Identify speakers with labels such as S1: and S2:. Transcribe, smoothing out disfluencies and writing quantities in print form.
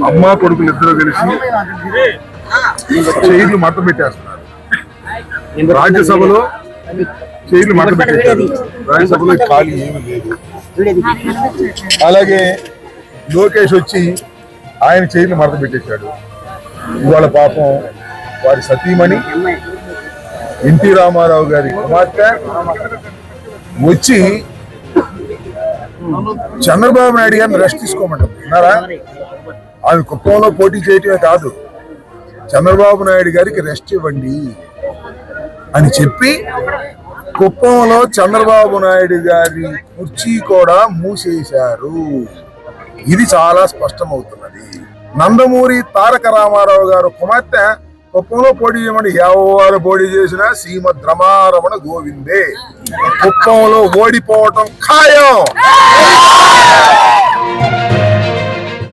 S1: అమ్మ కొడుకులు ఇద్దరు కలిసి చైర్లు మడత పెట్టేస్తున్నారు. రాజ్యసభలో చైర్లు మడత పెట్టేశారు. రాజ్యసభలో ఖాళీ ఏమీ లేదు. అలాగే లోకేష్ వచ్చి ఆయన చైర్లు మడత పెట్టేశాడు. ఇవాళ పాపం వారి సతీమణి ఎన్టీ రామారావు గారి కుమార్తె వచ్చి చంద్రబాబు నాయుడు గారిని రెస్ట్ తీసుకోమంటారు. విన్నారా? ఆమె కుప్పంలో పోటీ చేయటమే కాదు, చంద్రబాబు నాయుడు గారికి రెస్ట్ ఇవ్వండి అని చెప్పి కుప్పంలో చంద్రబాబు నాయుడు గారి కుర్చీ కూడా మూసేశారు. ఇది చాలా స్పష్టమవుతున్నది. నందమూరి తారక రామారావు గారు కుమార్తె కుప్పంలో పోటీ చేయమని ఎవరు పోటీ చేసినా శ్రీమద్ రమారమణ గోవిందే. కుప్పంలో ఓడిపోవటం ఖాయం.